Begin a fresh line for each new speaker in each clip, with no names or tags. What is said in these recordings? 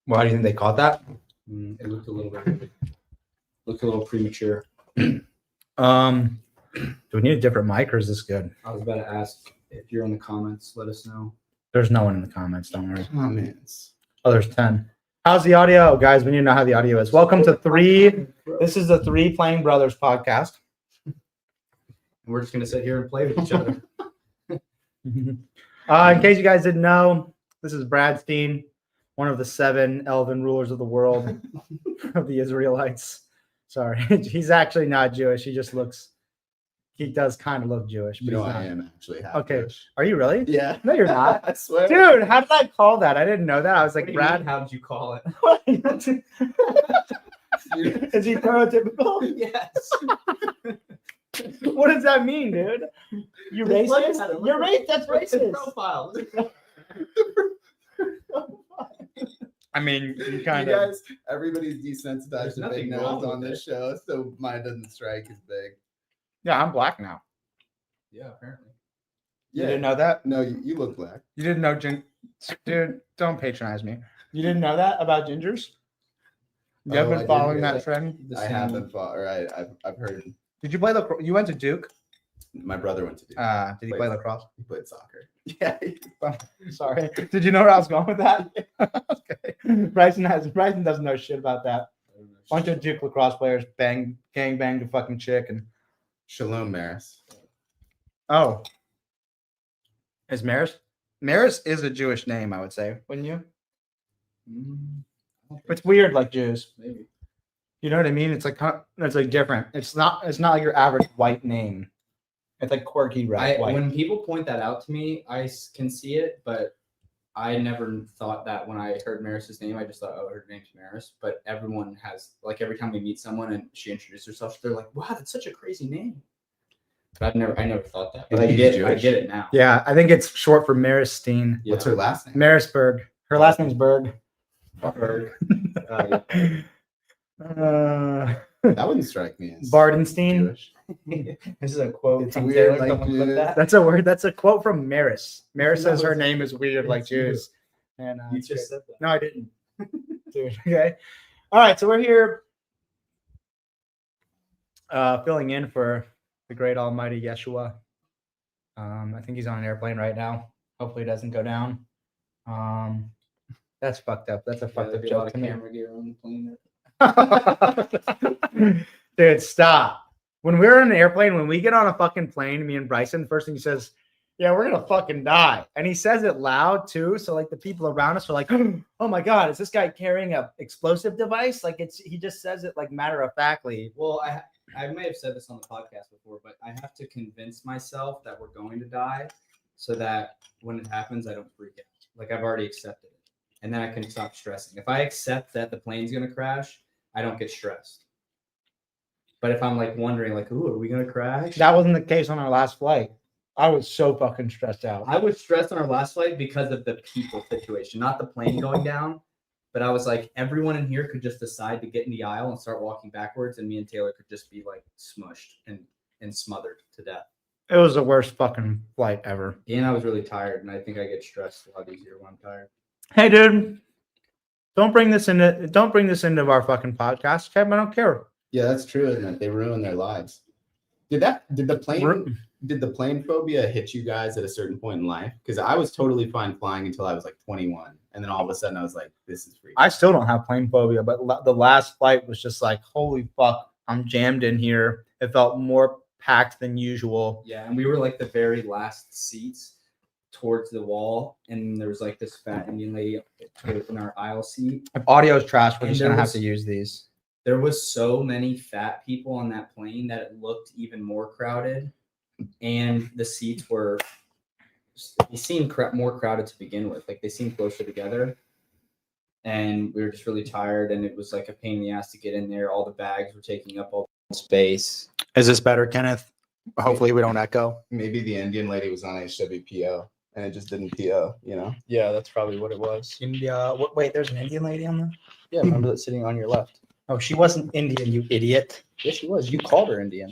Why do you think they caught that?
It looked a little premature.
Do we need a different mic or is this good?
I was about to ask if you're in the comments. Let us know.
There's no one in the comments. Don't worry.
Comments.
Oh, there's 10. How's the audio, guys? We need to know how the audio is. Welcome to This is the Three Playing Brothers podcast.
And we're just gonna sit here and play with each other.
In case you guys didn't know, this is Bradstein, one of the 7 elven rulers of the world of the Israelites. Sorry, he's actually not Jewish. He just looks. He does kind of look Jewish. But
I am actually half
Okay.
Jewish.
Are you really?
Yeah.
No, you're not.
I swear.
Dude, how did I call that? I didn't know that. I was like, Brad.
How did you call it?
Is he prototypical?
Yes.
What does that mean, dude? You racist? You're racist. That's racist.
Profile.
I mean, you kind
You
of.
guys, everybody's desensitized
There's
to big
nothing wrong
nose on
with
this show, so mine doesn't strike as big.
Yeah, I'm black now.
Yeah, apparently.
You didn't know that?
No, you look black.
You didn't know, dude. Don't patronize me. You didn't know that about gingers? You
Oh,
have
I
been
did
following
hear
that
that.
trend?
I haven't fought. Or I've heard.
Did you play lacrosse? You went to Duke?
My brother went to do.
Did he play lacrosse?
He played soccer. Yeah.
Sorry. Did you know where I was going with that? Okay. Bryson doesn't know shit about that. Bunch of Duke lacrosse players gang banged a fucking chick and.
Shalom Maris.
Oh. Is Maris? Maris is a Jewish name, I would say, wouldn't you? It's weird, like Jews.
Maybe.
You know what I mean? It's like different. It's not like your average white name. It's like quirky white.
When people point that out to me, I can see it, but I never thought that when I heard Maris's name. I just thought, oh, her name's Maris. But everyone has, like, every time we meet someone and she introduces herself, they're like, wow, that's such a crazy name. But I never thought that. But I get it now.
Yeah, I think it's short for Marisstein.
Yeah.
What's her last name?
Marisburg. Her last name's Berg.
Berg.
That wouldn't strike me as
Bardenstein.
Jewish.
This is a quote
It's
from
weird,
Taylor.
like
Someone put
Jews.
that. That's a word. That's a quote from Maris. Maris says her name is weird like Jews. And
You
it's
just
great.
said that.
No, I didn't. Dude, okay. All right, so we're here filling in for the great almighty Yeshua. I think he's on an airplane right now. Hopefully it doesn't go down. That's fucked up. That's a fucked up joke to me.
Camera gear on the plane.
Dude, stop. When we're in an airplane, when we get on a fucking plane, me and Bryson, first thing he says, yeah, we're gonna fucking die. And he says it loud too. So like the people around us are like, oh my God, is this guy carrying a explosive device? Like he just says it like matter of factly.
Well, I may have said this on the podcast before, but I have to convince myself that we're going to die so that when it happens, I don't freak out. Like I've already accepted it. And then I can stop stressing. If I accept that the plane's going to crash, I don't get stressed. But if I'm like wondering, like, ooh, are we going to crash?
That wasn't the case on our last flight. I was so fucking stressed out.
I was stressed on our last flight because of the people situation, not the plane going down. But I was like, everyone in here could just decide to get in the aisle and start walking backwards, and me and Taylor could just be like smushed and smothered to death.
It was the worst fucking flight ever.
And I was really tired, and I think I get stressed a lot easier when I'm tired.
Hey, dude, don't bring this into our fucking podcast, okay? I don't care.
Yeah, that's true, isn't it? They ruin their lives. Did the plane phobia hit you guys at a certain point in life? Because I was totally fine flying until I was like 21, and then all of a sudden I was like, "This is free."
I still don't have plane phobia, but the last flight was just like, holy fuck, I'm jammed in here. It felt more packed than usual.
Yeah, and we were like the very last seats towards the wall, and there was like this fat Indian lady in our aisle seat.
If audio is trash, we're
And
just
there
gonna have
was-
to use these.
There was so many fat people on that plane that it looked even more crowded, and the seats were. They seemed more crowded to begin with. Like they seemed closer together, and we were just really tired. And it was like a pain in the ass to get in there. All the bags were taking up all the space.
Is this better, Kenneth? Hopefully we don't echo.
Maybe the Indian lady was on HWPO and it just didn't PO, you know?
Yeah, that's probably what it was.
India. Wait, there's an Indian lady on there?
Yeah, remember that sitting on your left.
Oh, she wasn't Indian, you idiot.
Yes, she was. You called her Indian.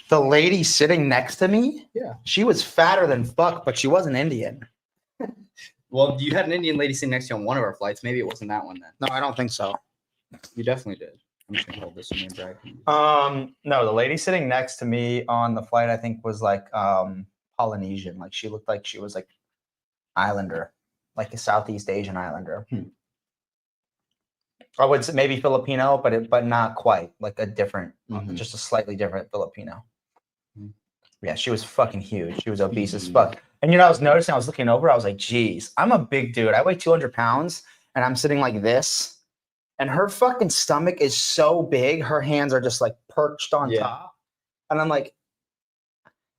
The lady sitting next to me?
Yeah.
She was fatter than fuck, but she wasn't Indian.
Well, you had an Indian lady sitting next to you on one of our flights. Maybe it wasn't that one then.
No, I don't think so.
You definitely did. I'm just gonna hold this one and brag.
No, the lady sitting next to me on the flight, I think, was like Polynesian. Like she looked like she was like islander, like a Southeast Asian islander. I would say maybe Filipino, but not quite. Like a different, just a slightly different Filipino. Yeah, she was fucking huge. She was obese as fuck. And I was noticing, I was looking over, I was like, geez, I'm a big dude. I weigh 200 pounds and I'm sitting like this. And her fucking stomach is so big, her hands are just like perched on top. And I'm like,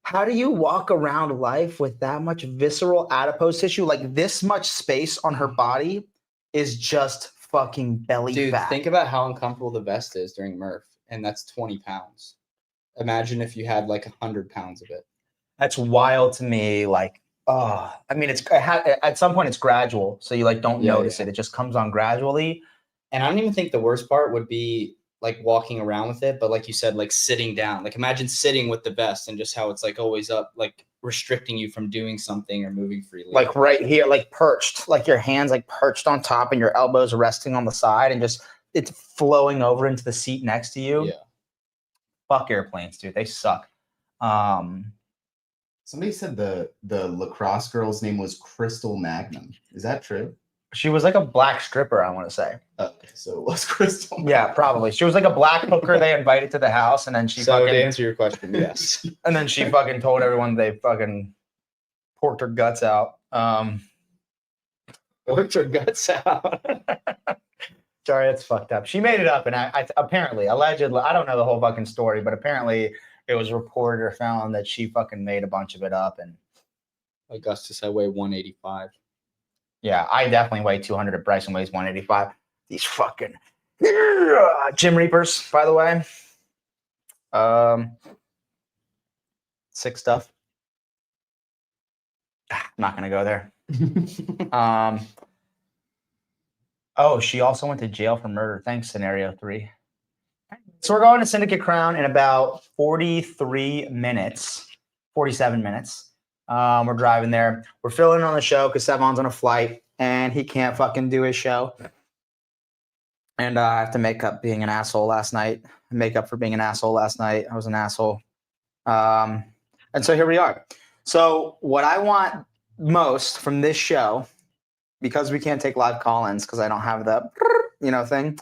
how do you walk around life with that much visceral adipose tissue? Like this much space on her body is just fucking belly fat.
Think about how uncomfortable the vest is during Murph, and that's 20 pounds. Imagine if you had like 100 pounds of it.
That's wild to me. Like, I mean, at some point it's gradual, so you like don't notice it. It just comes on gradually.
And I don't even think the worst part would be like walking around with it, but like you said, like sitting down. Like imagine sitting with the vest and just how it's like always up, like restricting you from doing something or moving freely.
Like right here, like perched, like your hands like perched on top and your elbows resting on the side and just it's flowing over into the seat next to you.
Yeah.
Fuck airplanes, dude. They suck.
Somebody said the lacrosse girl's name was Crystal Magnum. Is that true?
She was like a black stripper, I want to say.
Okay, so it was Crystal.
Yeah, probably. She was like a black hooker they invited to the house, and then she
to answer your question, yes.
And then she fucking told everyone they fucking porked her guts out.
Porked her guts out.
Sorry, it's fucked up. She made it up, and I apparently, allegedly, I don't know the whole fucking story, but apparently it was reported or found that she fucking made a bunch of it up. And
Augustus, I weigh 185.
Yeah, I definitely weigh 200 if Bryson weighs 185. These fucking Gym Reapers, by the way. Sick stuff. I'm not going to go there. Oh, she also went to jail for murder. Thanks, Scenario 3. So we're going to Syndicate Crown in about 47 minutes. We're driving there. We're filling on the show because Sevon's on a flight and he can't fucking do his show. And I have to make up being an asshole last night. Make up for being an asshole last night. I was an asshole. And so here we are. So what I want most from this show, because we can't take live call-ins because I don't have the thing,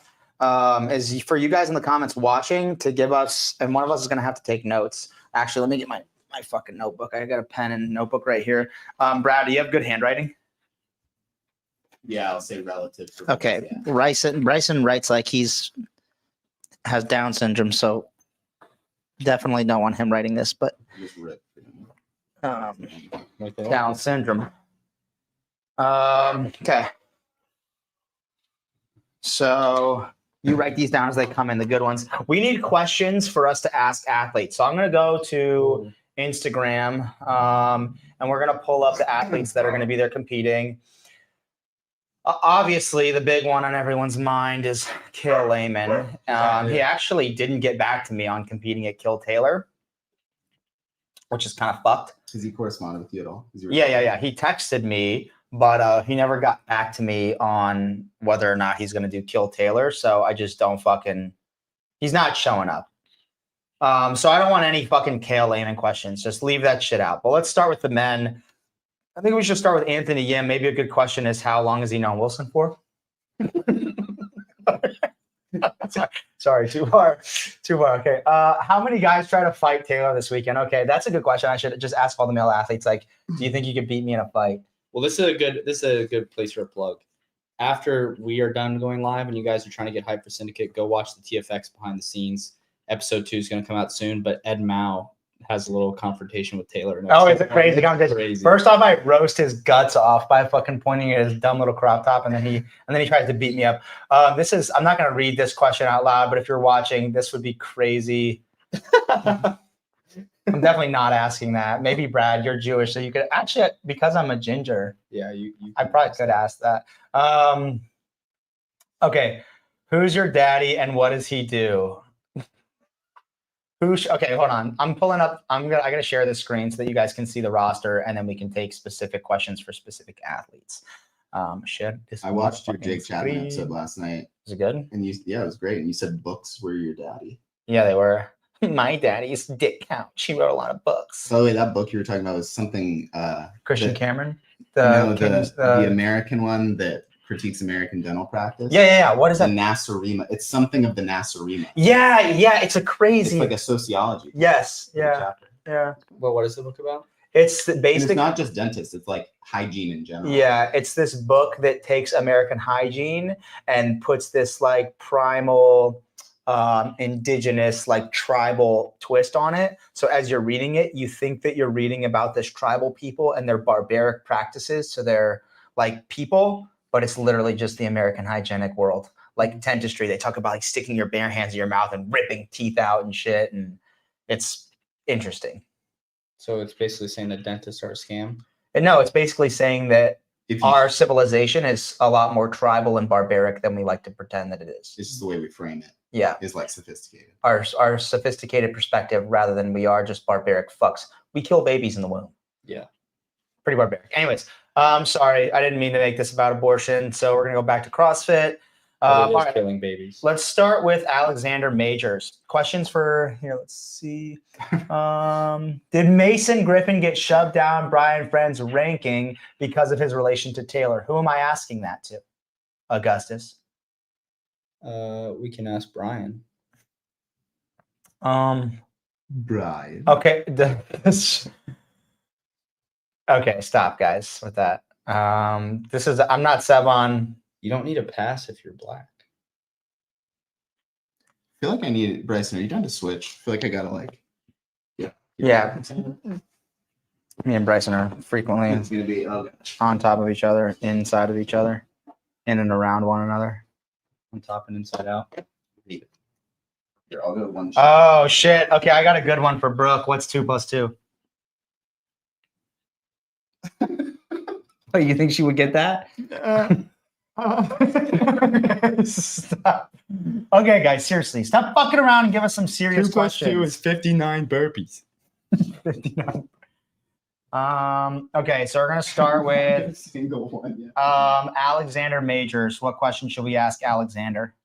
is for you guys in the comments watching to give us, and one of us is going to have to take notes. Actually, let me get my fucking notebook. I got a pen and notebook right here. Brad, do you have good handwriting?
Yeah, I'll say relative. To
Okay.
Yeah.
Bryson writes like has Down syndrome, so definitely don't want him writing this, but
Just rip.
Down syndrome. Okay. So you write these down as they come in, the good ones. We need questions for us to ask athletes. So I'm going to go to Instagram, and we're going to pull up the athletes that are going to be there competing. Obviously, the big one on everyone's mind is Cale Lehman. He actually didn't get back to me on competing at Kill Taylor, which is kind of fucked.
Has he corresponded with you at all?
Yeah. He texted me, but he never got back to me on whether or not he's going to do Kill Taylor. So I just don't he's not showing up. So I don't want any fucking Cale Lehman questions. Just leave that shit out. But let's start with the men. I think we should start with Anthony Yim. Maybe a good question is, how long has he known Wilson for? Sorry, too far. Okay. How many guys try to fight Taylor this weekend? Okay, that's a good question. I should just ask all the male athletes, like, do you think you could beat me in a fight?
Well, this is a good place for a plug. After we are done going live and you guys are trying to get hyped for Syndicate, go watch the TFX behind the scenes. Episode 2 is going to come out soon, but Ed Mao has a little confrontation with Taylor.
Oh, it's a crazy conversation. First off, I roast his guts off by fucking pointing at his dumb little crop top, and then he tries to beat me up. I'm not going to read this question out loud, but if you're watching, this would be crazy. I'm definitely not asking that. Maybe Brad, you're Jewish, so you could actually, because I'm a ginger.
Yeah,
I probably could ask that. Okay, who's your daddy and what does he do? Okay, hold on. I'm pulling up. I gotta share this screen so that you guys can see the roster, and then we can take specific questions for specific athletes. Share this.
I watched your
fucking
Jake Chapman
screen.
episode last night,
Was it good?
and it was great. And you said books were your daddy.
Yeah, they were. My daddy's Dick Couch. She wrote a lot of books.
By the way, that book you were talking about was something.
Christian
that-
Cameron,
the American one that critiques American dental practice.
Yeah. What is
The
that?
Nasarima. It's something of the Nasarima.
Yeah. It's a
It's
crazy.
like a sociology.
Yes.
chapter.
Yeah.
Well, what is the book about?
It's
And
basically.
it's not just dentists. It's like hygiene in general.
Yeah, it's this book that takes American hygiene and puts this like primal, indigenous, like tribal twist on it. So as you're reading it, you think that you're reading about this tribal people and their barbaric practices to their like people, but it's literally just the American hygienic world. Like dentistry, they talk about like sticking your bare hands in your mouth and ripping teeth out and shit, and it's interesting.
So it's basically saying that dentists are a scam.
And no, it's basically saying that
If you,
our civilization is a lot more tribal and barbaric than we like to pretend that it is.
it's just the way we frame it.
Yeah,
Is like sophisticated.
our sophisticated perspective rather than we are just barbaric fucks. We kill babies in the womb.
Yeah.
Pretty barbaric. Anyways, sorry, I didn't mean to make this about abortion. So we're gonna go back to CrossFit.
But
All
it is
right,
killing babies.
let's start with Alexander Majors. Questions for here. Let's see. Did Mason Griffin get shoved down Brian Friend's ranking because of his relation to Taylor? Who am I asking that to? Augustus.
We can ask Brian.
Brian.
Okay. Okay, stop, guys, with that. I'm not Sevon.
You don't need a pass if you're black.
I feel like I need it. Bryson, are you down to switch? I feel like I gotta like.
Yeah. Me and Bryson are frequently
It's gonna be gosh.
on top of each other, inside of each other, in and around one another.
On top and inside out.
Here, I'll go one shot.
Oh shit. Okay, I got a good one for Brooke. What's 2 + 2? Oh, you think she would get that? Stop. Okay, guys, seriously, stop fucking around and give us some serious
2 + 2
questions.
is 59 burpees.
59. Okay, so we're gonna start with
Single one. Yeah.
Alexander Majors. What question should we ask Alexander?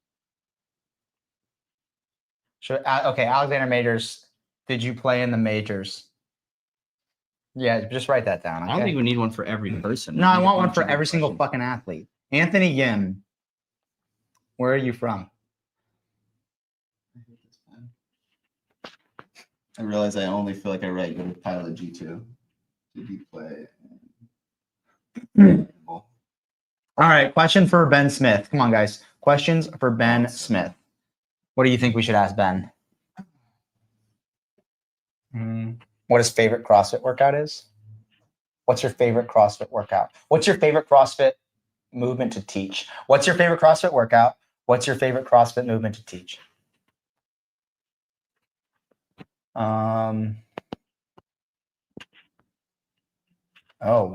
Okay, Alexander Majors. Did you play in the majors? Yeah, just write that down. Okay?
I don't even need one for every person.
No, I
need a
want one
bunch
for
of
every
good
single
questions.
fucking athlete. Anthony Yim. Where are you from?
I realize I only feel like I write good with Pilot G2. Did you play?
All right, question for Ben Smith. Come on, guys. Questions for Ben Smith. What do you think we should ask Ben? What his favorite CrossFit workout is? What's your favorite CrossFit workout? What's your favorite CrossFit movement to teach? What's your favorite CrossFit workout? What's your favorite CrossFit movement to teach? Oh,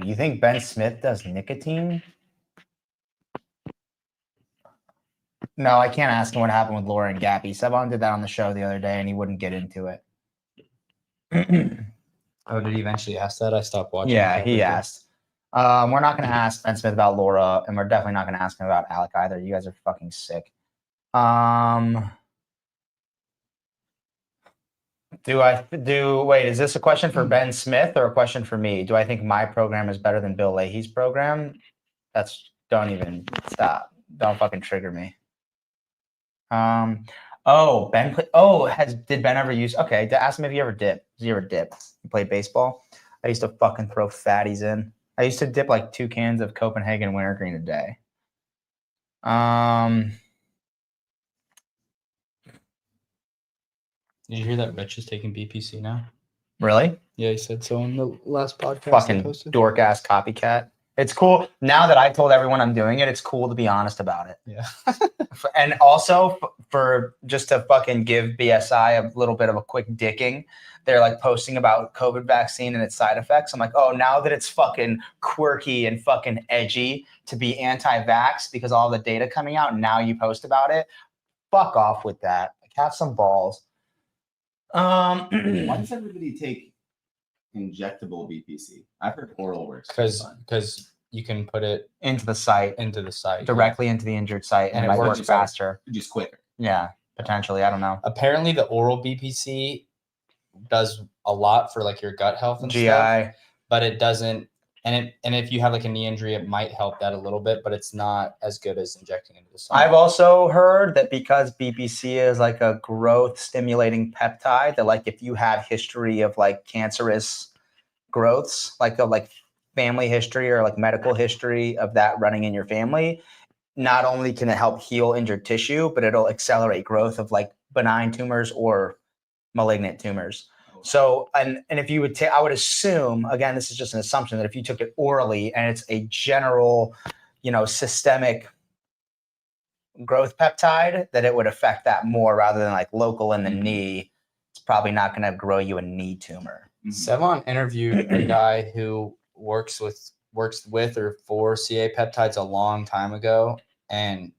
you think Ben Smith does nicotine? No, I can't ask him what happened with Laura and Gappy. Sevon did that on the show the other day and he wouldn't get into it.
Oh, did he eventually ask that? I stopped watching.
Yeah, he asked. We're not going to ask Ben Smith about Laura, and we're definitely not going to ask him about Alec either. You guys are fucking sick. Wait, is this a question for Ben Smith or a question for me? Do I think my program is better than Bill Leahy's program? Don't even stop. Don't fucking trigger me. Did Ben ever use, okay, to ask him if he ever dipped. Does he ever dip? He played baseball. I used to fucking throw fatties in. I used to dip like 2 cans of Copenhagen wintergreen a day.
Did you hear that Rich is taking BPC now?
Really?
Yeah, he said so in the last podcast.
Fucking dork ass copycat. It's cool. Now that I told everyone I'm doing it, it's cool to be honest about it.
Yeah.
And also for just to fucking give BSI a little bit of a quick dicking, they're like posting about COVID vaccine and its side effects. I'm like, oh, now that it's fucking quirky and fucking edgy to be anti-vax because all the data coming out, and now you post about it. Fuck off with that. Like, have some balls.
Why does everybody take injectable BPC? I've heard oral works.
Because you can put it
into the site, directly into the injured site, and it might work faster.
Just quicker.
Yeah, potentially. I don't know.
Apparently, the oral BPC does a lot for like your gut health and
GI,
stuff, but it doesn't. And if you have like a knee injury, it might help that a little bit, but it's not as good as injecting into the site.
I've also heard that because BPC is like a growth stimulating peptide, that like if you have history of like cancerous growths, like family history or like medical history of that running in your family, not only can it help heal injured tissue, but it'll accelerate growth of like benign tumors or malignant tumors. So, and if you would take, I would assume, again, this is just an assumption, that if you took it orally and it's a general, systemic growth peptide, that it would affect that more rather than like local in the knee. It's probably not going to grow you a knee tumor.
Sevon interviewed a guy who works with or for CA Peptides a long time ago, and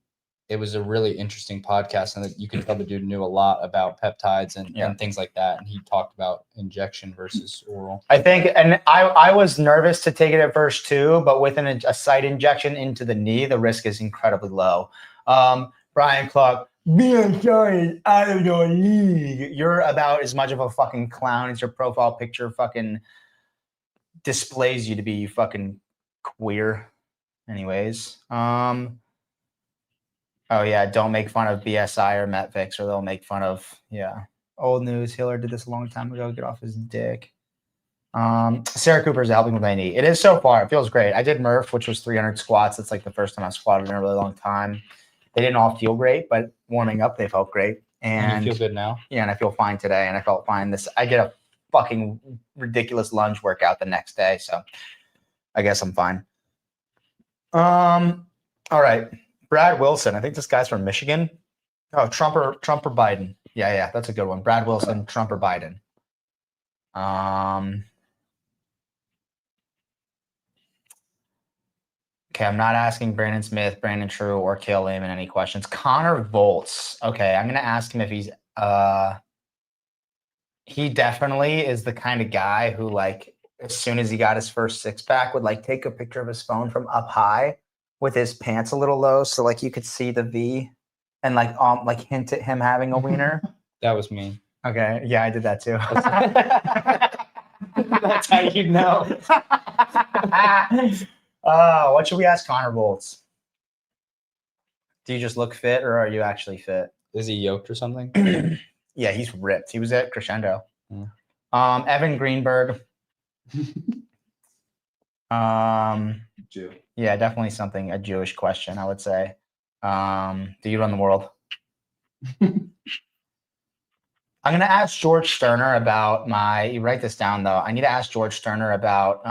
it was a really interesting podcast, and you can tell the dude knew a lot about peptides and things like that. And he talked about injection versus oral.
I think, and I was nervous to take it at first too, but with a site injection into the knee, the risk is incredibly low. Brian Clark, being sorry out of your league. You're about as much of a fucking clown as your profile picture fucking displays you to be, you fucking queer. Anyways, oh yeah, don't make fun of BSI or Metvix, or they'll make fun of, old news. Hiller did this a long time ago. Get off his dick. Sarah Cooper's helping with my knee. It is so far. It feels great. I did Murph, which was 300 squats. It's like the first time I squatted in a really long time. They didn't all feel great, but warming up, they felt great.
And you feel good now?
Yeah, and I feel fine today, and I felt fine. I get a fucking ridiculous lunge workout the next day, so I guess I'm fine. All right. Brad Wilson. I think this guy's from Michigan. Oh, Trump or Biden. Yeah, that's a good one. Brad Wilson, Trump or Biden. Okay, I'm not asking Brandon Smith, Brandon True, or Kale Lehman any questions. Connor Volts. Okay, I'm gonna ask him if he's he definitely is the kind of guy who, like, as soon as he got his first six-pack, would like take a picture of his phone from up high with his pants a little low, so like you could see the V, and like hint at him having a wiener.
That was me.
Okay, yeah, I did that too. That's how you know. What should we ask Connor Volts? Do you just look fit, or are you actually fit?
Is he yoked or something?
Yeah, he's ripped. He was at Crescendo.
Yeah.
Evan Greenberg.
Jew.
Yeah, definitely a Jewish question, I would say. Do you run the world? I'm going to ask George Sterner about you write this down though. I need to ask George Sterner about,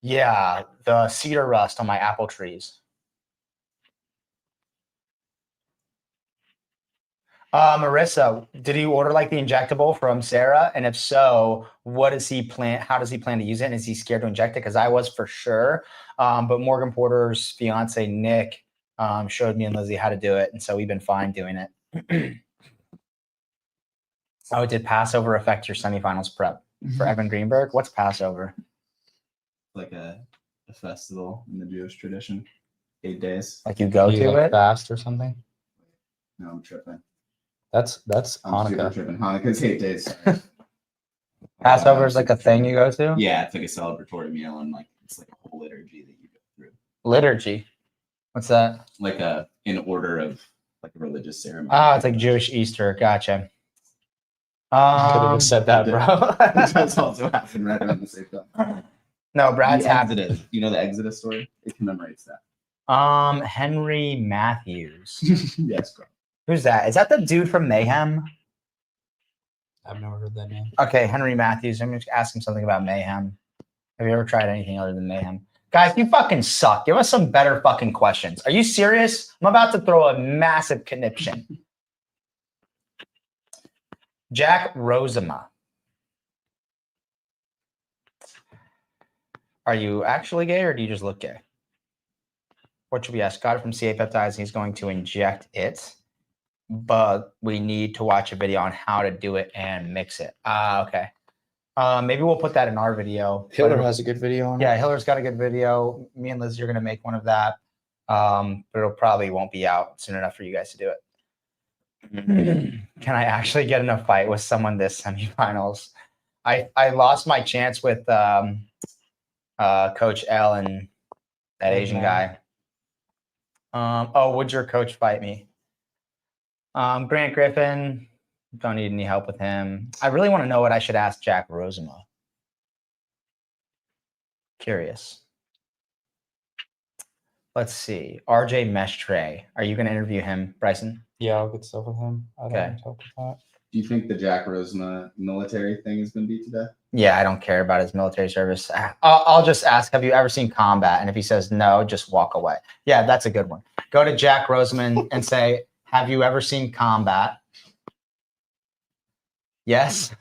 the cedar rust on my apple trees. Marissa, did he order like the injectable from Sarah? And if so, how does he plan to use it? And is he scared to inject it? Because I was for sure. But Morgan Porter's fiance, Nick, showed me and Lizzie how to do it. And so we've been fine doing it. Oh, did Passover affect your semifinals prep for Evan Greenberg? What's Passover?
Like a festival in the Jewish tradition. 8 days.
Like you go to it?
Fast or something?
No, I'm tripping.
That's
I'm super
Hanukkah.
tripping. Hanukkah's 8 days.
Passover is like a thing you go to?
Yeah, it's like a celebratory meal, and like it's like a whole liturgy that you go through.
Liturgy? What's that?
Like in order of like a religious ceremony.
Oh, it's like Jewish Easter. Gotcha.
Could have said that, bro.
That's also happened right around the same time.
No, Brad's happy.
Exodus. You know the Exodus story? It commemorates that.
Henry Matthews.
Yes, bro.
Who's that? Is that the dude from Mayhem?
I've never heard that name.
Okay, Henry Matthews. I'm going to ask him something about Mayhem. Have you ever tried anything other than Mayhem? Guys, you fucking suck. Give us some better fucking questions. Are you serious? I'm about to throw a massive conniption. Jack Rosema. Are you actually gay, or do you just look gay? What should we ask? Scott from CA Peptides. He's going to inject it. but we need to watch a video on how to do it and mix it. Okay. Maybe we'll put that in our video.
Hiller has a good video on it.
Yeah, Hiller's got a good video. Me and Liz are gonna make one of that. But it'll probably won't be out soon enough for you guys to do it. Can I actually get in a fight with someone this semifinals? I lost my chance with Coach L and that Asian guy. Would your coach fight me? Grant Griffin, don't need any help with him. I really want to know what I should ask Jack Rosema. Curious. Let's see. RJ Mestre. Are you going to interview him, Bryson?
Yeah, I'll get stuff with him. I don't
Okay.
need help with that.
Do you think the Jack Rosema military thing has been beat to death?
Yeah, I don't care about his military service. I'll just ask, have you ever seen combat? And if he says no, just walk away. Yeah, that's a good one. Go to Jack Roseman and say, have you ever seen combat? Yes.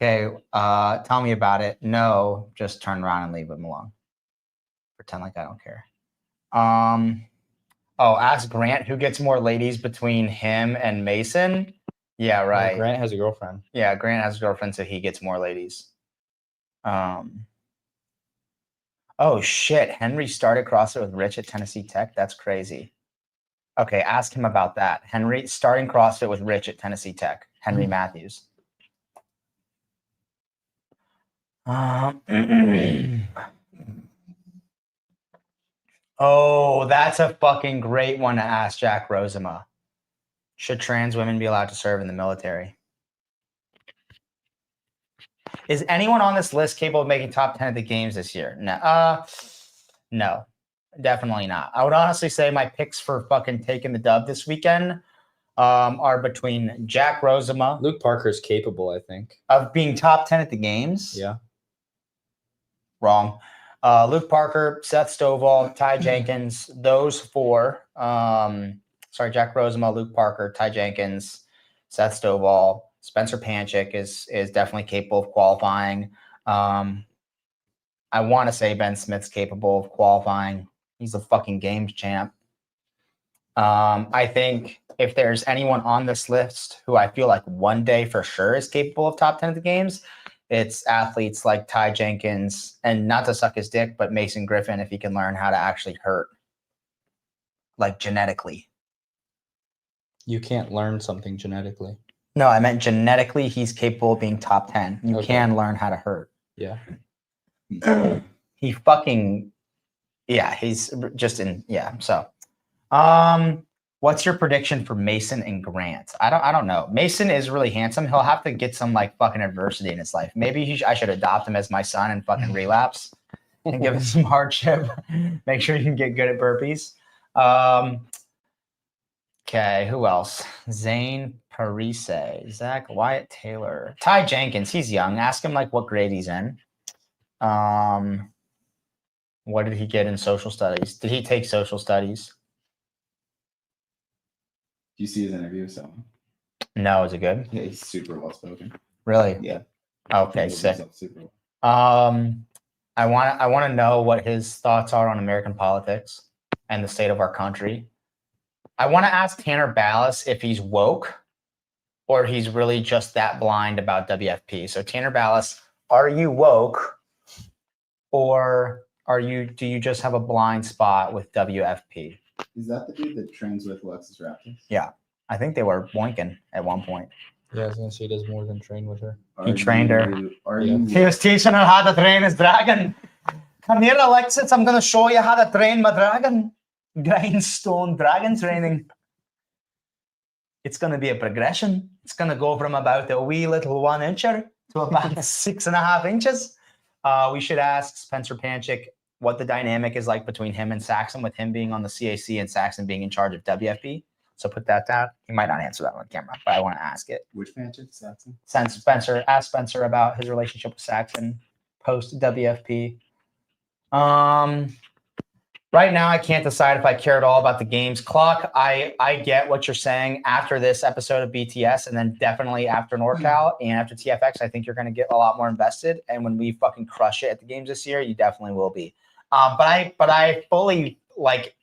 Okay. Tell me about it. No, just turn around and leave him alone. Pretend like I don't care. Ask Grant who gets more ladies between him and Mason. Yeah, right.
Grant has a girlfriend.
Yeah, Grant has a girlfriend, so he gets more ladies. Oh shit, Henry started CrossFit with Rich at Tennessee Tech. That's crazy. Okay, ask him about that. Henry starting CrossFit with Rich at Tennessee Tech. Henry Matthews. Oh, that's a fucking great one to ask Jack Rosema. Should trans women be allowed to serve in the military? Is anyone on this list capable of making top 10 at the games this year? No. No, definitely not. I would honestly say my picks for fucking taking the dub this weekend are between Jack Rosema
Luke Parker's capable, I think.
of being top 10 at the games.
Yeah.
Wrong. Luke Parker, Seth Stovall, Ty Jenkins, those four. Jack Rosema, Luke Parker, Ty Jenkins, Seth Stovall, Spencer Panchik is definitely capable of qualifying. I want to say Ben Smith's capable of qualifying. He's a fucking games champ. I think if there's anyone on this list who I feel like one day for sure is capable of top 10 at the games, it's athletes like Ty Jenkins, and not to suck his dick, but Mason Griffin, if he can learn how to actually hurt, like genetically.
You can't learn something genetically.
No, I meant genetically, he's capable of being top 10. You can learn how to hurt.
Yeah.
He fucking, yeah, he's just in, yeah. So, what's your prediction for Mason and Grant? I don't know. Mason is really handsome. He'll have to get some like fucking adversity in his life. Maybe I should adopt him as my son and fucking relapse and give him some hardship. Make sure he can get good at burpees. Okay, who else? Zane Parise, Zach Wyatt Taylor, Ty Jenkins. He's young. Ask him like what grade he's in. What did he get in social studies? Did he take social studies?
Do you see his interview with someone?
No, is it good?
Yeah, he's super well spoken.
Really?
Yeah.
Okay,
He knows
sick.
himself super well.
I want to know what his thoughts are on American politics and the state of our country. I want to ask Tanner Ballas if he's woke or he's really just that blind about WFP. So Tanner Ballas, are you woke or do you just have a blind spot with WFP?
Is that the dude that trains with Alexis Raptors?
Yeah, I think they were boinking at one point.
Yeah, I was gonna say he does more than train with her.
He trained her.
Are
Yeah.
you?
He was teaching her how to train his dragon. Come here, Alexis. I'm going to show you how to train my dragon. Grindstone dragon training. It's going to be a progression. It's going to go from about a wee little 1 incher to about 6.5 inches. We should ask Spencer Panchik what the dynamic is like between him and Saxon, with him being on the CAC and Saxon being in charge of WFP. So put that down. He might not answer that on camera, but I want to ask it.
Which Patrick Saxon?
Ask Spencer about his relationship with Saxon post WFP. Right now, I can't decide if I care at all about the games clock. I get what you're saying after this episode of BTS, and then definitely after NorCal and after TFX. I think you're going to get a lot more invested. And when we fucking crush it at the games this year, you definitely will be. But I fully like.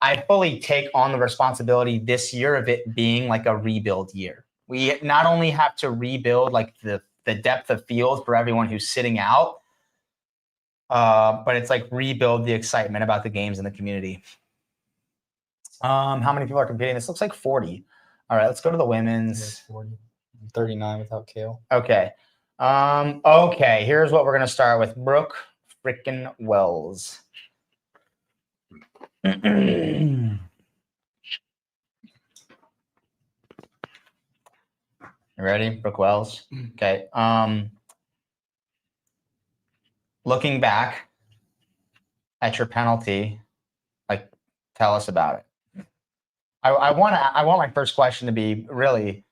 I fully take on the responsibility this year of it being like a rebuild year. We not only have to rebuild like the depth of field for everyone who's sitting out, but it's like rebuild the excitement about the games in the community. How many people are competing? This looks like 40. All right, let's go to the women's.
40. 39 without Kale.
Okay. Okay, here's what we're gonna start with. Brooke freaking Wells. You ready? Brooke Wells. Okay. Looking back at your penalty, like tell us about it. I want my first question to be really,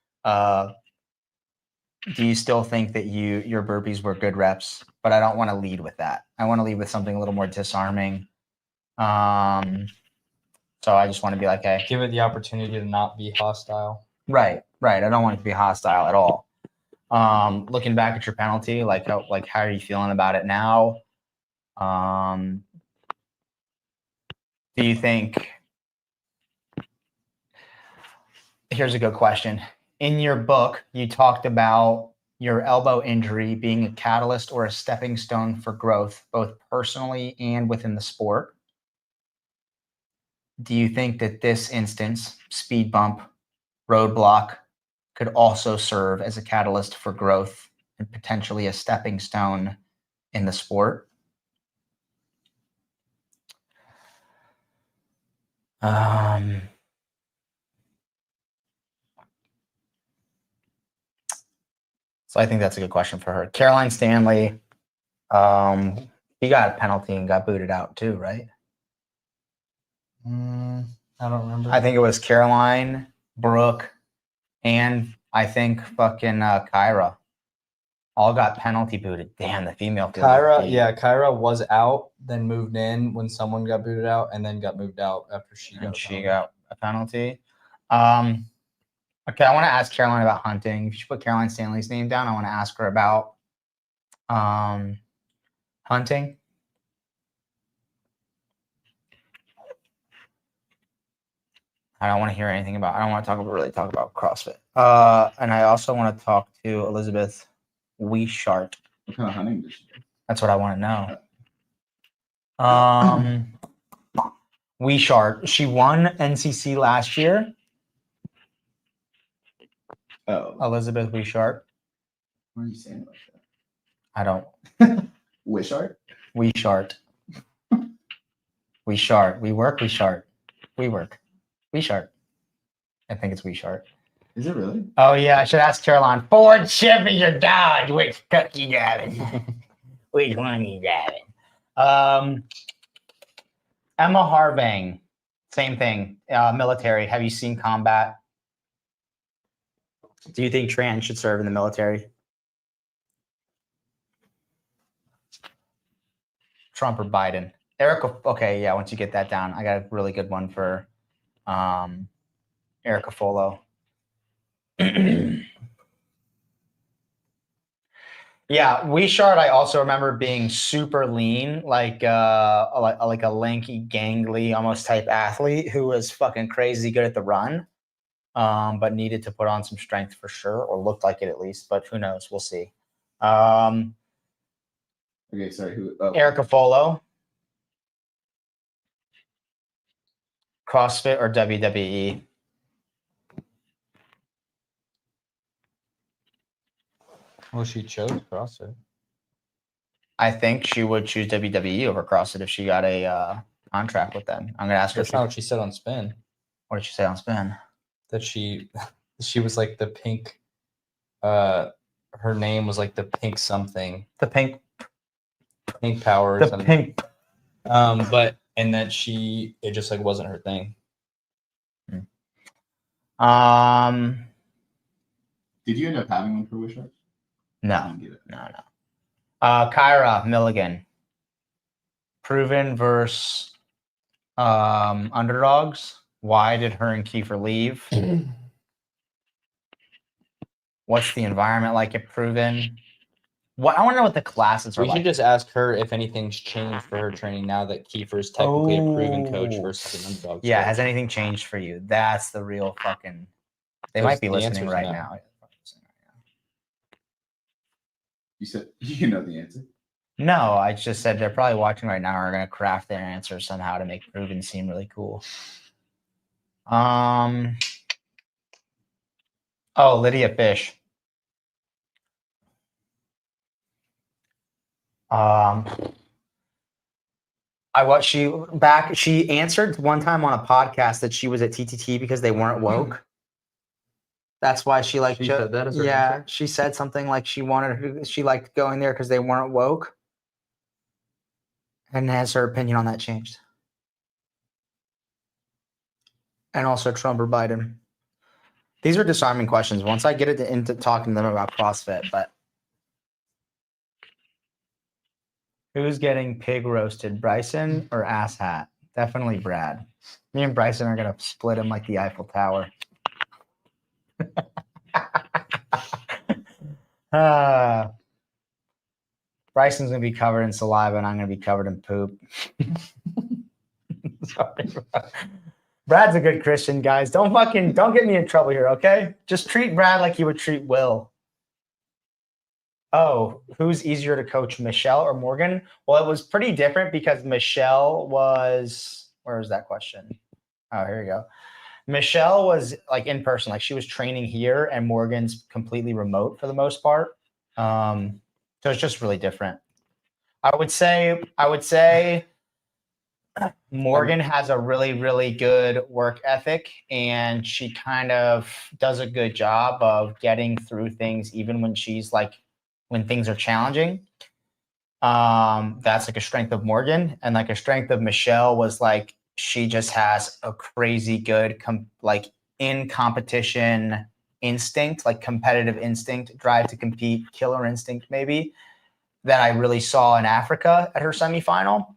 do you still think that your burpees were good reps? But I don't want to lead with that. I want to lead with something a little more disarming. So I just want to be like, hey,
Give it the opportunity to not be hostile.
right. I don't want it to be hostile at all. Looking back at your penalty, like how are you feeling about it now? Do you think? Here's a good question. In your book, you talked about your elbow injury being a catalyst or a stepping stone for growth, both personally and within the sport. Do you think that this instance, speed bump, roadblock, could also serve as a catalyst for growth and potentially a stepping stone in the sport? So I think that's a good question for her. Caroline Stanley, he got a penalty and got booted out too, right?
I don't remember.
I think it was Caroline, Brooke, and I think fucking Kyra all got penalty booted. Damn, the female field.
Kyra was out, then moved in when someone got booted out, and then got moved out after she
got a penalty. Okay, I want to ask Caroline about hunting. If you put Caroline Stanley's name down, I want to ask her about hunting. I don't want to hear anything about. I don't want to really talk about CrossFit. And I also want to talk to Elizabeth Wishart.
What kind of hunting did she do?
That's what I want to know. Wishart. She won NCC last year.
Oh,
Elizabeth Wishart.
what are you saying about that?
I don't.
Wishart?
Wishart. Wishart. We work. Wishart. We work. Wishart. I think it's Wishart.
Is it really?
Oh yeah, I should ask Caroline. Ford, Chevy, or Dodge? Which truck you driving? Which one you driving? Emma Harvang. Same thing. Military. Have you seen combat? Do you think trans should serve in the military? Trump or Biden? Erica. Okay, yeah. Once you get that down, I got a really good one for Erica Folo. Yeah, Wishart, I also remember being super lean, like a lanky, gangly, almost type athlete who was fucking crazy good at the run, but needed to put on some strength for sure, or looked like it at least. But who knows? We'll see.
Okay, sorry. Who? Oh.
Erica Folo, CrossFit or WWE?
Well, she chose CrossFit.
I think she would choose WWE over CrossFit if she got a contract with them. I'm gonna ask her.
That's not what she said on Spin.
What did she say on Spin?
That she was like the pink. Her name was like the pink something.
The pink
Power. Or
The
something.
pink.
But and that it just like wasn't her thing.
Did you end up having one for Wishart?
No. Kyra Milligan. Proven versus underdogs. Why did her and Kiefer leave? What's the environment like at Proven? What I want to know what the classes are
We
like.
should just ask her if anything's changed for her training now that Kiefer is technically a proven coach
Oh.
versus an underdog.
Yeah,
coach.
has anything changed for you? That's the real fucking. They
There's-
might be
the
listening
answer's
right
no.
now.
You said you know the answer.
No, I just said they're probably watching right now. Are going to craft their answer somehow to make proven seem really cool. Oh, Lydia Fish. I watched she answered one time on a podcast that she was at TTT because they weren't woke. That's why she like
She said that as her
yeah,
answer?
she said something like she liked going there because they weren't woke. And has her opinion on that changed? And also Trump or Biden. These are disarming questions. Once I get into talking to them about CrossFit, but who's getting pig roasted, Bryson or ass hat? Definitely Brad. Me and Bryson are gonna split him like the Eiffel Tower. Bryson's gonna be covered in saliva, and I'm gonna be covered in poop. Sorry. Brad's a good Christian, guys. Don't get me in trouble here, okay? Just treat Brad like you would treat Will. Oh, who's easier to coach, Michelle or Morgan? Well, it was pretty different because Michelle was. Where is that question? Oh, here you go. Michelle was like in person, like she was training here, and Morgan's completely remote for the most part. So it's just really different. I would say Morgan has a really, really good work ethic, and she kind of does a good job of getting through things, even when when things are challenging. That's like a strength of Morgan, and like a strength of Michelle was like she just has a crazy good in competition instinct, like competitive instinct, drive to compete, killer instinct maybe, that I really saw in Africa at her semifinal.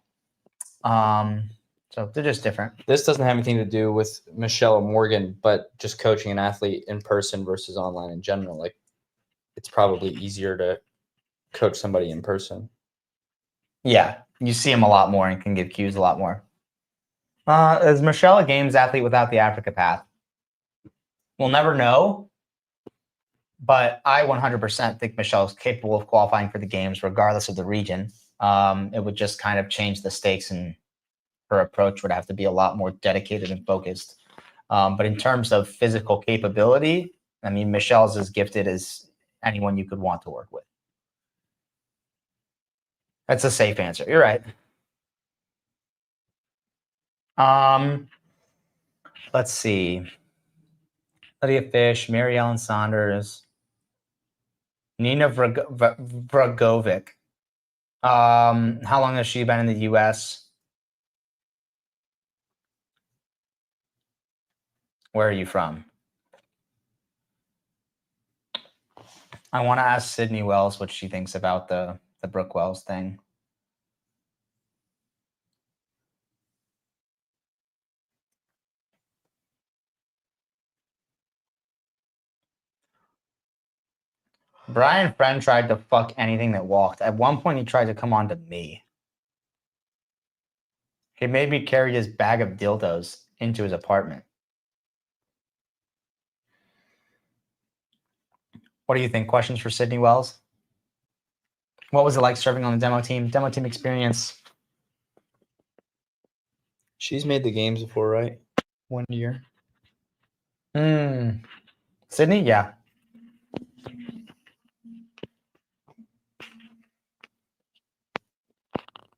So they're just different.
This doesn't have anything to do with Michelle or Morgan, but just coaching an athlete in person versus online in general. Like, it's probably easier to coach somebody in person.
Yeah, you see him a lot more and can give cues a lot more. Is Michelle a games athlete without the Africa path? We'll never know, but I 100% think Michelle is capable of qualifying for the games regardless of the region. It would just kind of change the stakes, and her approach would have to be a lot more dedicated and focused. But in terms of physical capability, I mean, Michelle's as gifted as anyone you could want to work with. That's a safe answer. You're right. Let's see. Lydia Fish, Mary Ellen Saunders, Nina Vragovic. How long has she been in the U.S.? Where are you from? I want to ask Sydney Wells what she thinks about the Brooke Wells thing. Brian Friend tried to fuck anything that walked. At one point, he tried to come on to me. He made me carry his bag of dildos into his apartment. What do you think? Questions for Sydney Wells? What was it like serving on the demo team? Demo team experience.
She's made the games before, right?
1 year. Sydney? Yeah.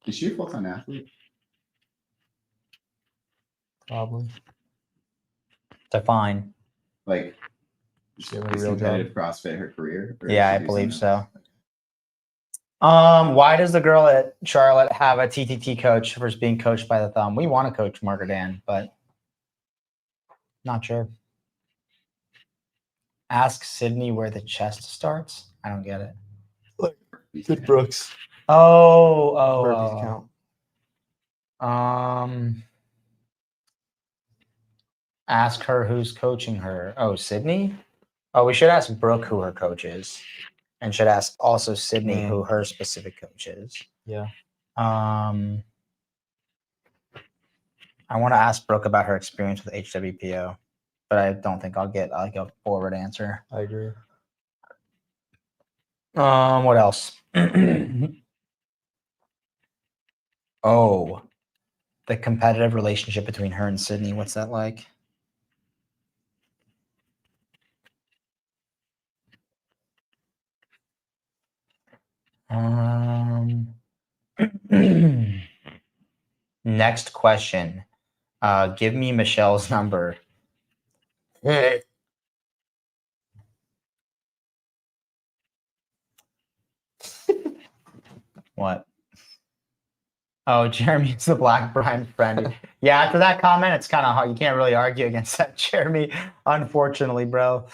Is she a full-time athlete?
Probably.
Define.
Like,
She have a
is
real
competitive CrossFit her career? Or
Yeah,
does
I
she do
believe
something
so.
else?
Why does the girl at Charlotte have a TTT coach versus being coached by the thumb? We want to coach Margaret Ann, but not sure. Ask Sydney where the chest starts. I don't get it.
Good Brooks.
Oh.
Count.
Ask her who's coaching her. Oh, Sydney? Oh, we should ask Brooke who her coach is. and should ask also Sydney who her specific coach is.
Yeah.
I want to ask Brooke about her experience with HWPO, but I don't think I'll get like a forward answer.
I agree.
What else? Oh, the competitive relationship between her and Sydney. What's that like? Next question. Give me Michelle's number. What? Oh, Jeremy's the Black Brian friend. Yeah, after that comment, it's kind of hard. You can't really argue against that, Jeremy. Unfortunately, bro.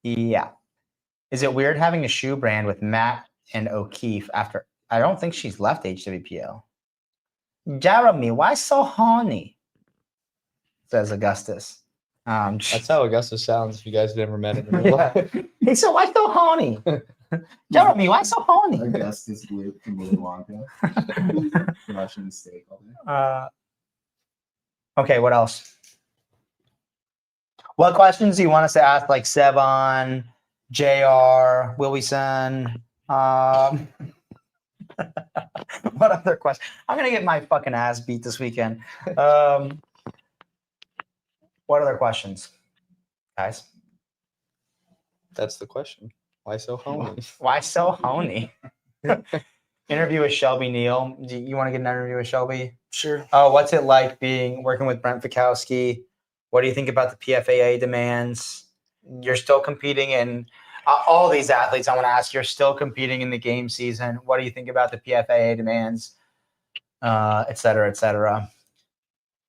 Yeah. Is it weird having a shoe brand with Matt and O'Keefe after? I don't think she's left HWPO. Jeremy, why so horny? Says Augustus.
That's how Augustus sounds if you guys never met him in real life.
He said, why so horny? Jeremy, why so horny?
Augustus Luke from Willy Wonka. Russian steak all day.
Okay, what else? What questions do you want us to ask? Like Sevon, JR, Wilson. What other question? I'm gonna get my fucking ass beat this weekend. What other questions, guys?
That's the question. Why so horny?
Why so horny? Interview with Shelby Neal. Do you want to get an interview with Shelby?
Sure.
Oh, what's it like working with Brent Fikowski? What do you think about the PFAA demands? You're still competing in all these athletes. I want to ask. You're still competing in the game season. What do you think about the PFAA demands? Et cetera, et cetera.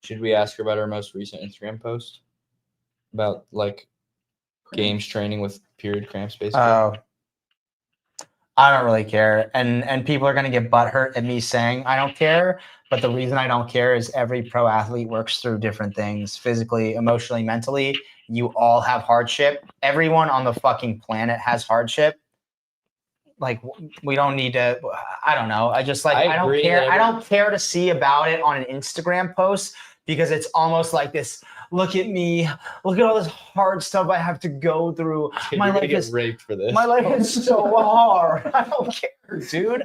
Should we ask her about her most recent Instagram post about like games training with period cramps, basically?
Oh, I don't really care, and people are gonna get butthurt at me saying I don't care. But the reason I don't care is every pro athlete works through different things, physically, emotionally, mentally. You all have hardship. Everyone on the fucking planet has hardship. Like, we don't need to. I don't know. I just like. I don't
agree
care.
that
I don't care to see about it on an Instagram post because it's almost like this. Look at me. Look at all this hard stuff I have to go through.
You're
My
gonna
life
get
is
raped for this.
My life is so hard. I don't care, dude.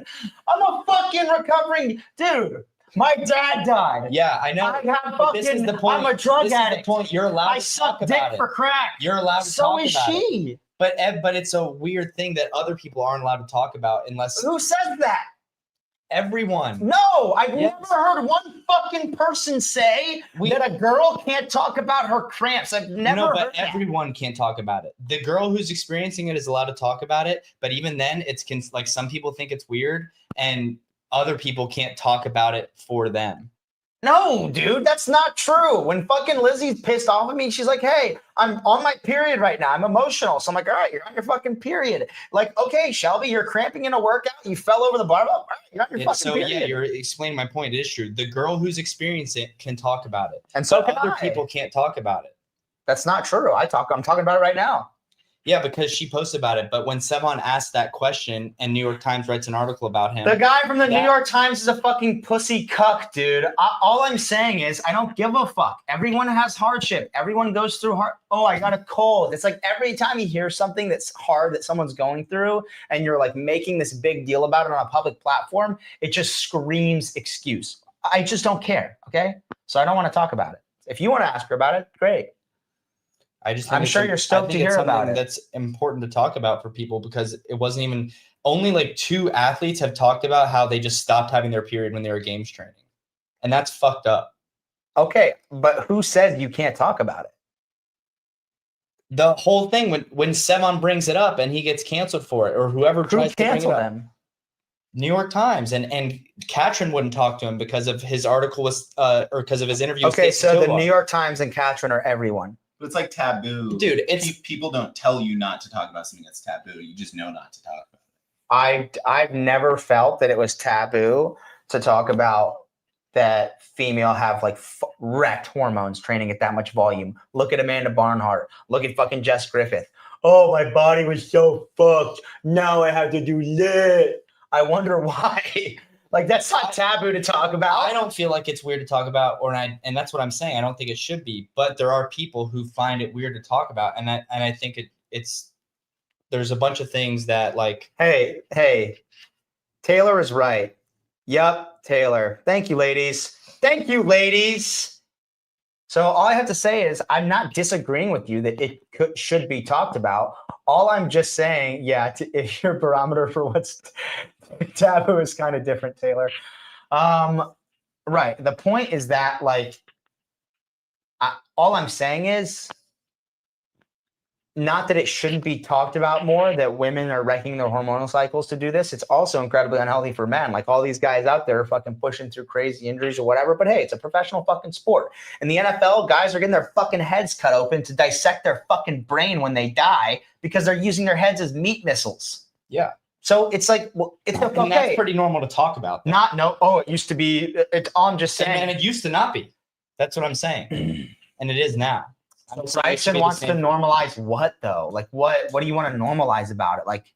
I'm a fucking recovering dude. My dad died.
Yeah, I know.
I got
but this is
fucking.
the point.
I'm a drug
this
addict.
is the point. You're allowed
I
to
suck
talk
dick
about
for
it.
crack.
You're allowed to
So
talk
is
about it.
she.
But it's a weird thing that other people aren't allowed to talk about unless
Who says that?
everyone.
No, I've
Yes.
never heard one fucking person say that a girl can't talk about her cramps. I've never
No,
heard
but
that.
everyone can't talk about it. The girl who's experiencing it is allowed to talk about it, but even then, like some people think it's weird, and other people can't talk about it for them.
No, dude, that's not true. When fucking Lizzie's pissed off at me, she's like, hey, I'm on my period right now. I'm emotional. So I'm like, all right, you're on your fucking period. Like, okay, Shelby, you're cramping in a workout. You fell over the barbell. All right, you're on your fucking
So
period.
yeah, you're explaining my point. It is true. The girl who's experiencing it can talk about it,
And so
but
can
other
I.
people can't talk about it.
That's not true. I'm talking about it right now.
Yeah, because she posted about it. But when Sevon asked that question and New York Times writes an article about him,
The guy from the New York Times is a fucking pussy cuck, dude. All I'm saying is I don't give a fuck. Everyone has hardship. Everyone goes through hard. Oh, I got a cold. It's like every time you hear something that's hard that someone's going through and you're like making this big deal about it on a public platform, it just screams excuse. I just don't care, okay? So I don't want to talk about it. If you want to ask her about it, great.
I just
I'm sure you're stoked to hear about it.
That's important to talk about for people because it wasn't even only like 2 athletes have talked about how they just stopped having their period when they were games training. And that's fucked up.
Okay, but who said you can't talk about it?
The whole thing when Sevon brings it up and he gets canceled for it or whoever
Who
tries to bring it
canceled
up.
them?
New York Times and Katrin wouldn't talk to him because of his article was or because of his interview.
Okay,
with
so the
Kilwa.
New York Times and Katrin are everyone.
But it's like taboo.
Dude, it's
people don't tell you not to talk about something that's taboo. You just know not to talk about it.
I've never felt that it was taboo to talk about that female have like wrecked hormones training at that much volume. Look at Amanda Barnhart. Look at fucking Jess Griffith. oh, my body was so fucked. Now I have to do lit. I wonder why. Like, that's not taboo to talk about.
I don't feel like it's weird to talk about, and that's what I'm saying. I don't think it should be, but there are people who find it weird to talk about, and I think it's there's a bunch of things that like.
Hey, Taylor is right. Yep, Taylor. Thank you, ladies. Thank you, ladies. So all I have to say is I'm not disagreeing with you that it should be talked about. All I'm just saying, if your barometer for what's taboo is kind of different, Taylor. Right. The point is that, like, all I'm saying is not that it shouldn't be talked about more, that women are wrecking their hormonal cycles to do this. It's also incredibly unhealthy for men. Like, all these guys out there are fucking pushing through crazy injuries or whatever. But hey, it's a professional fucking sport. In the NFL, guys are getting their fucking heads cut open to dissect their fucking brain when they die because they're using their heads as meat missiles.
Yeah.
So it's like, well, it's okay.
And that's pretty normal to talk about.
It used to be. I'm just saying.
And it used to not be. That's what I'm saying. And it is now.
Bryson wants to normalize what, though? Like, what do you want to normalize about it? Like,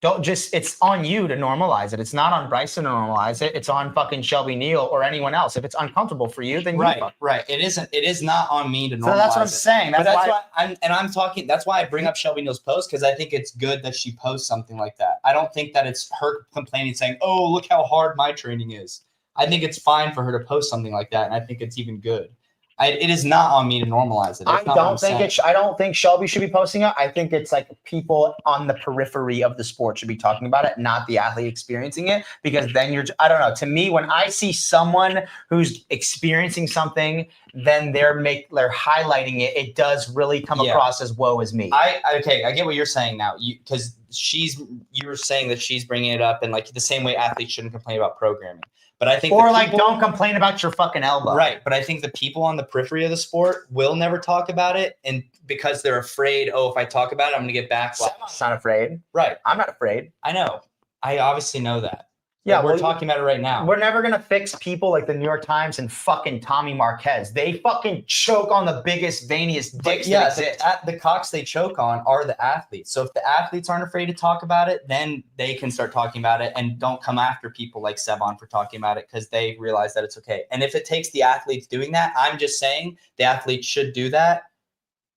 it's on you to normalize it. It's not on Bryson to normalize it. It's on fucking Shelby Neal or anyone else. If it's uncomfortable for you, then
right. It is not on me to normalize.
So that's what I'm saying.
That's why I'm talking. That's why I bring up Shelby Neal's post, because I think it's good that she posts something like that. I don't think that it's her complaining, saying, "Oh, look how hard my training is." I think it's fine for her to post something like that, and I think it's even good. It is not on me to normalize it.
I don't think Shelby should be posting it. I think it's like people on the periphery of the sport should be talking about it, not the athlete experiencing it. Because then I don't know. To me, when I see someone who's experiencing something, then they're highlighting it. It does really come across as woe is me.
I get what you're saying now. Because you're saying that she's bringing it up, and like the same way athletes shouldn't complain about programming. But I think
don't complain about your fucking elbow.
Right. But I think the people on the periphery of the sport will never talk about it. And because they're afraid, if I talk about it, I'm going to get backlash.
I'm not afraid.
Right.
I'm not afraid.
I know. I obviously know that.
Yeah,
we're talking about it right now.
We're never going to fix people like the New York Times and fucking Tommy Marquez. They fucking choke on the biggest, veiniest dicks that exist.
The cocks they choke on are the athletes. So if the athletes aren't afraid to talk about it, then they can start talking about it and don't come after people like Sevon for talking about it because they realize that it's okay. And if it takes the athletes doing that, I'm just saying the athletes should do that.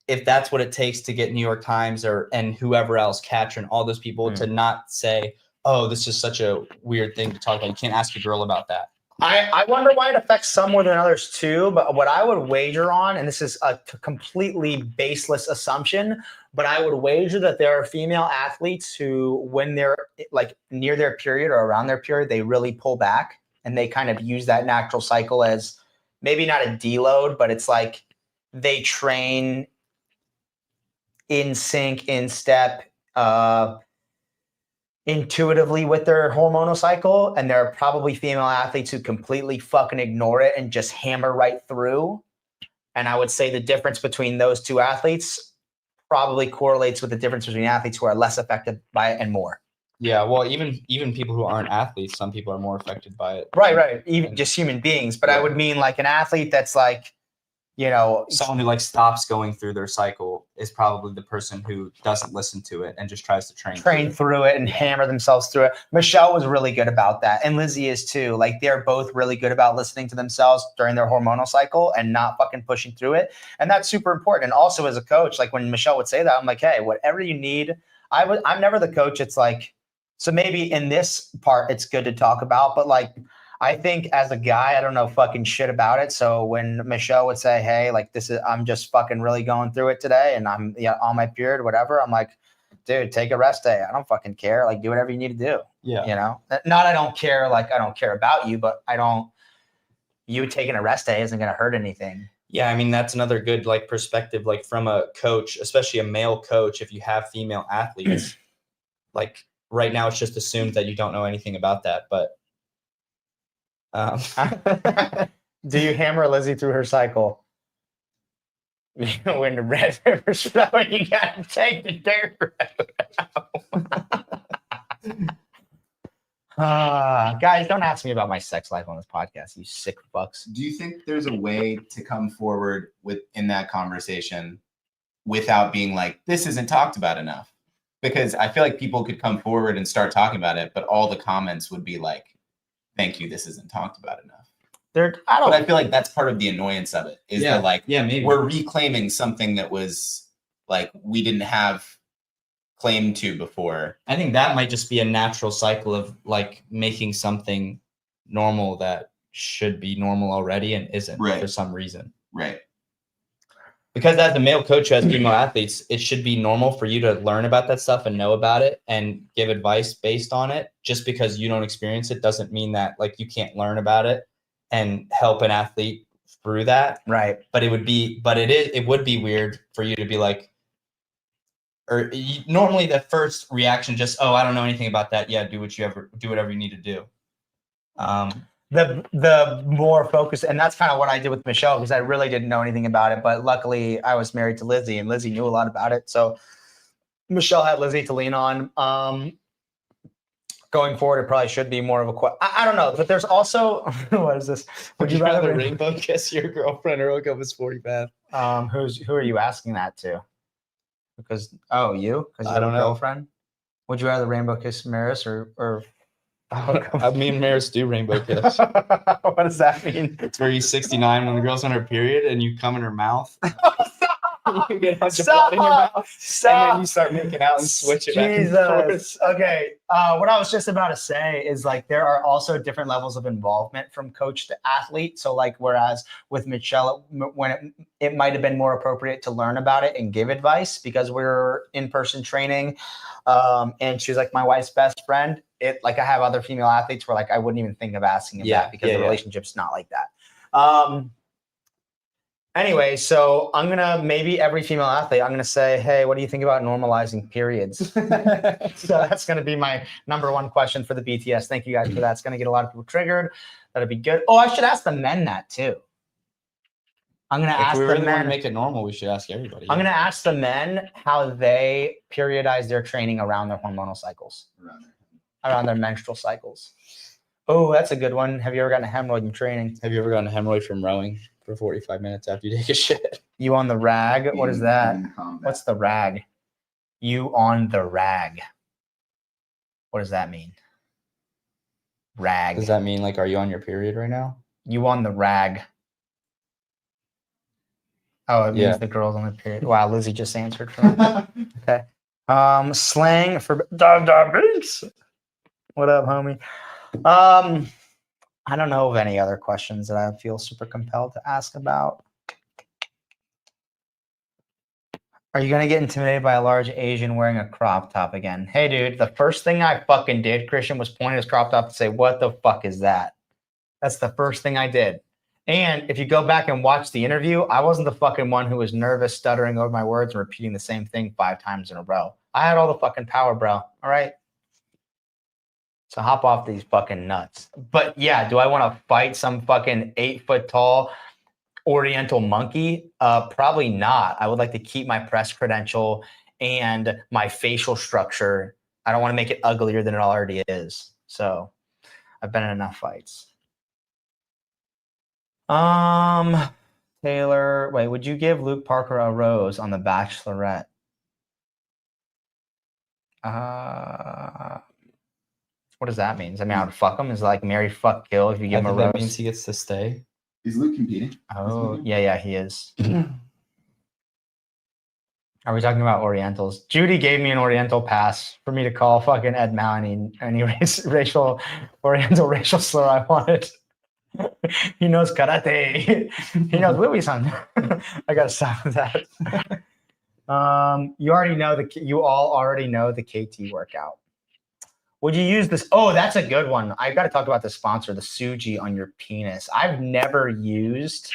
If that's what it takes to get New York Times and whoever else, Catcher and all those people to not say, oh, this is such a weird thing to talk about. You can't ask a girl about that.
I wonder why it affects some more than others too. But what I would wager on, and this is a completely baseless assumption, but I would wager that there are female athletes who, when they're like near their period or around their period, they really pull back and they kind of use that natural cycle as maybe not a deload, but it's like they train in sync, in step, intuitively with their hormonal cycle, and there are probably female athletes who completely fucking ignore it and just hammer right through. And I would say the difference between those two athletes probably correlates with the difference between athletes who are less affected by it and more.
Yeah, well, even people who aren't athletes, some people are more affected by it.
Right. Even just human beings. But I would mean like an athlete that's like,
someone who like stops going through their cycle is probably the person who doesn't listen to it and just tries to train
through it and hammer themselves through it. Michelle was really good about that. And Lizzie is too. Like, they're both really good about listening to themselves during their hormonal cycle and not fucking pushing through it. And that's super important. And also as a coach, like when Michelle would say that, I'm like, hey, whatever you need. I'm never the coach. It's like, so maybe in this part, it's good to talk about, but like, I think as a guy, I don't know fucking shit about it. So when Michelle would say, hey, like I'm just fucking really going through it today and I'm on my period, whatever. I'm like, dude, take a rest day. I don't fucking care. Like, do whatever you need to do.
Yeah.
Not, I don't care. Like, I don't care about you, but you taking a rest day isn't going to hurt anything.
Yeah. I mean, that's another good like perspective, like from a coach, especially a male coach. If you have female athletes, like right now, it's just assumed that you don't know anything about that, but
do you hammer Lizzie through her cycle? When the red river's flowing, you gotta take the dirt road. Guys, don't ask me about my sex life on this podcast, you sick fucks.
Do you think there's a way to come forward in that conversation without being like, this isn't talked about enough. Because I feel like people could come forward and start talking about it, but all the comments would be like, thank you, this isn't talked about enough. But I feel like that's part of the annoyance of it, is that like,
maybe
we're reclaiming something that was like, we didn't have claim to before.
I think that might just be a natural cycle of like making something normal that should be normal already and isn't for some reason.
Right.
Because as a male coach who has female athletes, it should be normal for you to learn about that stuff and know about it and give advice based on it. Just because you don't experience it doesn't mean that like you can't learn about it and help an athlete through that.
Right.
But it would be weird for you to be like, normally the first reaction just, oh, I don't know anything about that. Yeah, do whatever you need to do.
The more focused, and that's kind of what I did with Michelle, because I really didn't know anything about it. But luckily, I was married to Lizzie, and Lizzie knew a lot about it. So Michelle had Lizzie to lean on. Going forward, it probably should be more of a I don't know, but there's also what is this?
Would you rather rainbow kiss your girlfriend or hook up with Sporty Beth?
Who are you asking that to? Because you because you have a girlfriend. Would you rather rainbow kiss Maris or
me and Maris do rainbow kiss.
What does that mean?
It's where you 69 when the girl's on her period and you come in her mouth. You get a bunch of
Stop!
blood in your mouth,
Stop!
and then you start making out and switch it back and forth.
Jesus. Okay. What I was just about to say is like there are also different levels of involvement from coach to athlete. So like whereas with Michelle, when it might have been more appropriate to learn about it and give advice because we're in-person training, and she was like my wife's best friend. It like I have other female athletes where like I wouldn't even think of asking them that because the relationship's not like that. Anyway, so I'm gonna maybe every female athlete, I'm gonna say, hey, what do you think about normalizing periods? So that's gonna be my number one question for the BTS. Thank you guys for that. It's gonna get a lot of people triggered. That'd be good. Oh, I should ask the men that too. I'm gonna ask
the men. If we really want to
men.
make it normal, we should ask everybody.
I'm gonna ask the men how they periodize their training around their hormonal cycles, around their menstrual cycles. Oh, that's a good one. Have you ever gotten a hemorrhoid in training?
Have you ever gotten a hemorrhoid from rowing for 45 minutes after you take a shit?
You on the rag? What is that? What's the rag? You on the rag. What does that mean? Rag.
Does that mean like, are you on your period right now?
You on the rag. Oh, it means the girl's on the period. Wow, Lizzie just answered for me. Okay. Slang for Binks. What up, homie? I don't know of any other questions that I feel super compelled to ask about. Are you going to get intimidated by a large Asian wearing a crop top again? Hey, dude, the first thing I fucking did, Christian, was point his crop top and say, what the fuck is that? That's the first thing I did. And if you go back and watch the interview, I wasn't the fucking one who was nervous, stuttering over my words and repeating the same thing 5 times in a row. I had all the fucking power, bro. All right? So hop off these fucking nuts. But yeah, do I want to fight some fucking 8-foot tall Oriental monkey? Probably not. I would like to keep my press credential and my facial structure. I don't want to make it uglier than it already is. So I've been in enough fights. Taylor, wait, would you give Luke Parker a rose on The Bachelorette? What does that mean? Does that mean I would fuck him? Is it like marry, fuck, kill if you give him a rose?
That means he gets to stay.
Is Luke competing?
Oh, yeah, he is. Are we talking about Orientals? Judy gave me an Oriental pass for me to call fucking Ed Maloney any racial Oriental racial slur I wanted. He knows karate. He knows Louis-san. I gotta stop with that. You all already know the KT workout. Would you use this? Oh, that's a good one. I've got to talk about the sponsor, the Suji on your penis. I've never used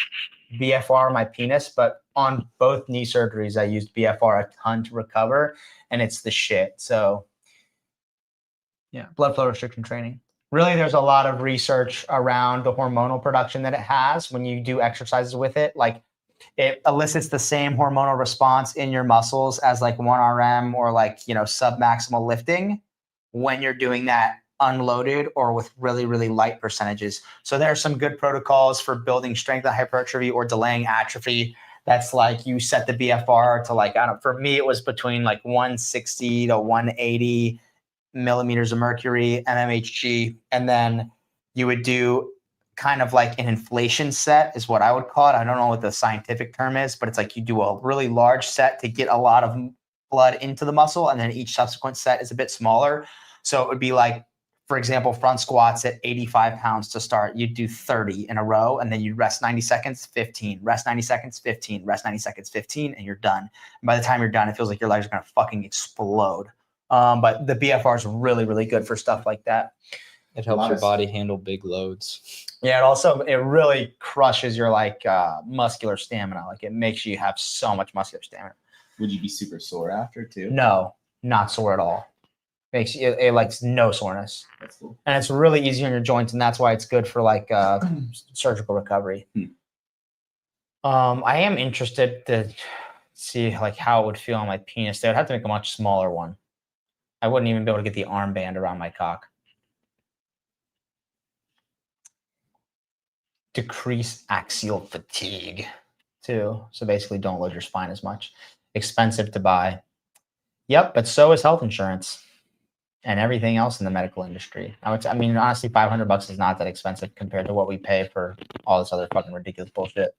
BFR on my penis, but on both knee surgeries, I used BFR a ton to recover, and it's the shit. So, yeah, blood flow restriction training. Really, there's a lot of research around the hormonal production that it has when you do exercises with it. Like, it elicits the same hormonal response in your muscles as like 1RM or like, submaximal lifting when you're doing that unloaded or with really, really light percentages. So there are some good protocols for building strength and hypertrophy or delaying atrophy that's like you set the BFR to like, I don't, for me, it was between like 160 to 180 millimeters of mercury, mmHg. And then you would do kind of like an inflation set is what I would call it. I don't know what the scientific term is, but it's like you do a really large set to get a lot of blood into the muscle. And then each subsequent set is a bit smaller. So it would be like, for example, front squats at 85 pounds to start, you'd do 30 in a row, and then you'd rest 90 seconds, 15, rest 90 seconds, 15, rest 90 seconds, 15, and you're done. And by the time you're done, it feels like your legs are going to fucking explode. But the BFR is really, really good for stuff like that.
It helps your body handle big loads.
Yeah, it really crushes your like muscular stamina. Like it makes you have so much muscular stamina.
Would you be super sore after too?
No, not sore at all. Makes you it like no soreness.
That's cool.
And it's really easy on your joints, and that's why it's good for like surgical recovery. I am interested to see like how it would feel on my penis. They would have to make a much smaller one. I wouldn't even be able to get the armband around my cock. Decrease axial fatigue too. So basically don't load your spine as much. Expensive to buy. Yep, but so is health insurance and everything else in the medical industry. I mean, honestly, $500 is not that expensive compared to what we pay for all this other fucking ridiculous bullshit.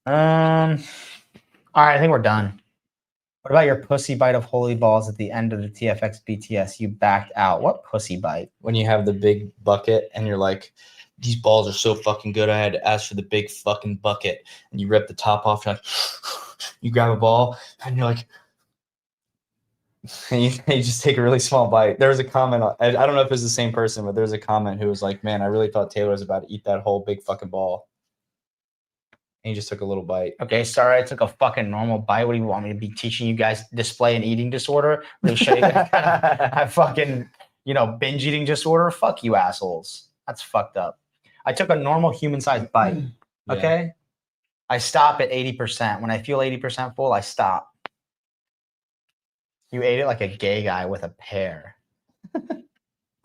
All right, I think we're done. What about your pussy bite of holy balls at the end of the TFX BTS? You backed out. What pussy bite?
When you have the big bucket and you're like, these balls are so fucking good, I had to ask for the big fucking bucket. And you rip the top off, you're like, you grab a ball, and you're like, and you just take a really small bite. There was a comment, I don't know if it was the same person, but there was a comment who was like, man, I really thought Taylor was about to eat that whole big fucking ball. And he just took a little bite.
Okay, sorry, I took a fucking normal bite. What do you want me to be teaching you guys to display an eating disorder? Really show you I fucking, binge eating disorder? Fuck you assholes. That's fucked up. I took a normal human-sized bite, okay? Yeah. I stop at 80%. When I feel 80% full, I stop. You ate it like a gay guy with a pear.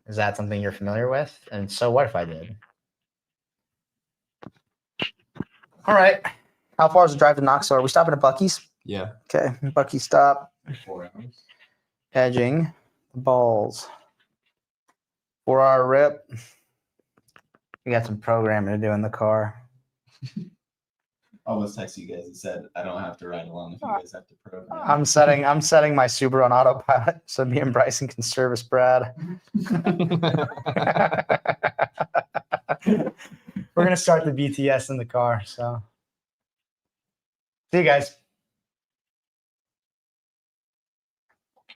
Is that something you're familiar with? And so what if I did? All right. How far is the drive to Knoxville? Are we stopping at Buc-ee's?
Yeah.
Okay. Buc-ee's stop.
4 hours.
Edging the balls. 4-hour rip. We got some programming to do in the car.
I almost texted you guys and said I don't have to ride along if you guys have to program.
I'm setting my Subaru on autopilot so me and Bryson can service Brad. We're gonna start the BTS in the car. So see you guys.